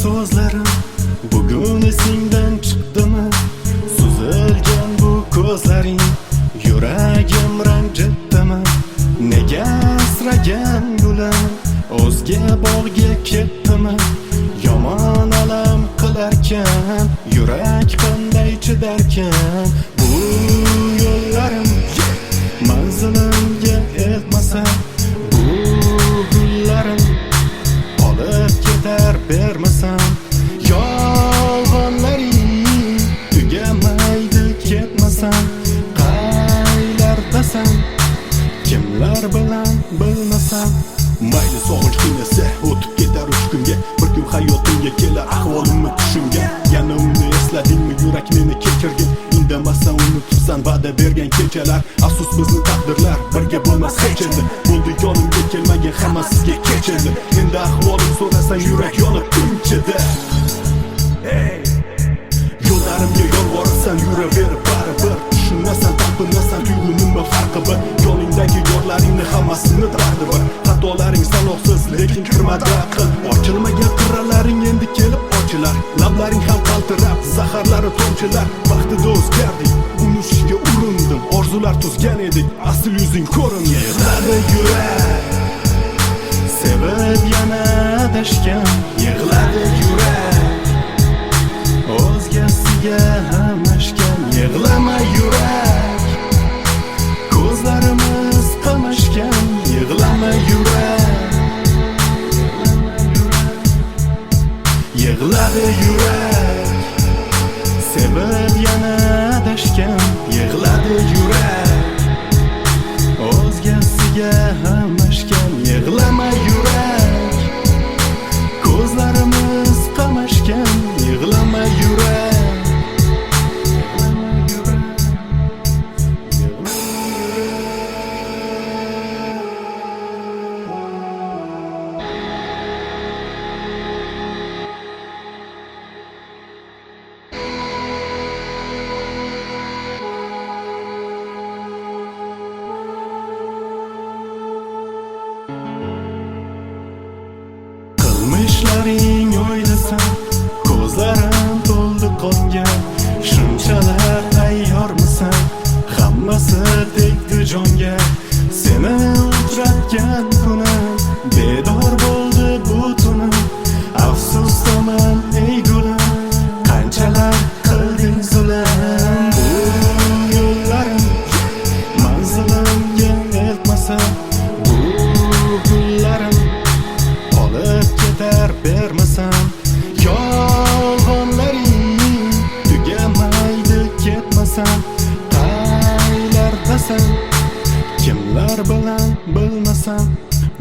so'zlarim bugun esingdan chiqdimi? Suzilgan bu ko'zlaring yuragim ranjitdimi? Nega asragan gulim o'zga bog'ga ketdimi? Yomon alam qilarkan yurak qanday chidarkan? Bu yo'llarim manzilimga yetmasa, bu gullarim olib ketar bermasam, yolg'onlaring tugamaydi ketmasam, qaylardasan kimlar bilan bilmasam. Mayli sog'inch qiynasa o'tib ketar 3 kunga, bir kun hayotimga kelar ahvolimni tushungan. Yana uni esladingmi yurak meni kechirgin? Indamasdan unutibsan va'da bergan kechalar. Afsus bizni taqdirlar birga bo'lmas hech endi. Bo'ldi yonimga kelmagan hamma sizga kech endi. Endi ahvolim so'rasan yurak yonib tinchidi. Yo'llarimga yolvorasan yuraverib baribir. Tushunmasan talpinasan tuyg'u nima farqi bir? Yoningdagi yorlaringni hammasini tardi bir. Xatolaring sanoqsiz lekin kirmadi aql. Ochilmagan qirralaring endi kelib ochilar. Lablaring ham qaltirab zaharlari tomchilar. Vaqtida o'zgarding, unutishga urindim. Orzular tuzgan edik, asl yuzing ko'rindi. Yig'ladi yurak sevib yana adashgan. Yig'ladi yurak o'zgasiga hamashgan. Yig'lama yurak ko'zlarimiz qamashgan. Yig'lama yurak, yig'ladi yurak sevib yana adashgan. Yig'ladi yurak o'zgasiga hamashgan. Yig'lama yurak ko'zlarimiz qamashgan. Yig'lama yurak. Qilmishlaring o'ylasam ko'zlarim to'ldi qonga. Shunchalar tayyormisan hammasi tegdi jonga. Seni uchratgan kunim bedor bo'ldi bu tunim. Afsusdaman ey gulim qanchalar qilding zulm. Bu yo'llarim manzilimga yetmasa, bu gullarim olib ketar bermasam, yolg'onlaring tugamaydi ketmasam, qaylardasan kimlar bilan bilmasam.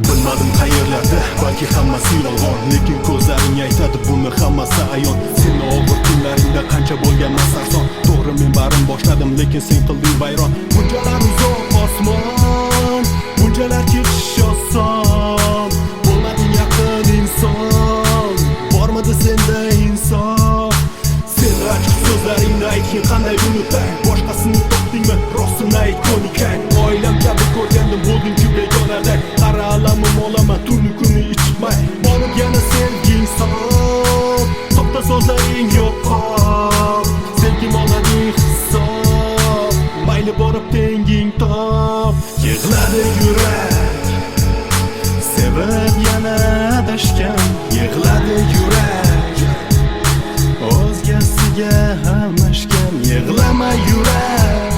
Bilmadim qayerlarda, balki hammasi yolg'on, lekin ko'zlaring aytadi buni hammasi ayon. Seni og'ir kunlaringda qancha bo'lgan sarson. To'g'ri men barim boshladim, lekin sen qilding vayron. Bunchalar uzoq osmon, bunchalar kechish oson. Bo'lmading yaqin inson, bormidi senda insof. Sen ochiq so'zlaringni aytgin qanday unutay? Boshqasini topdingmi? Rostini ayt ko'nikang. Oilam kabi ko'rgandim bo'lding-ku begonaday. Qara alamim olaman tuni kuni ichmay. Borib yana sevging sof, soxta so'zlaring yo'q qop. Sevgim olading hisob, mayli borib tenging top. Yig'ladi yurak sevib yana adashgan. Yig'ladi yurak o'zgasiga hamashgan. Yig'lama yurak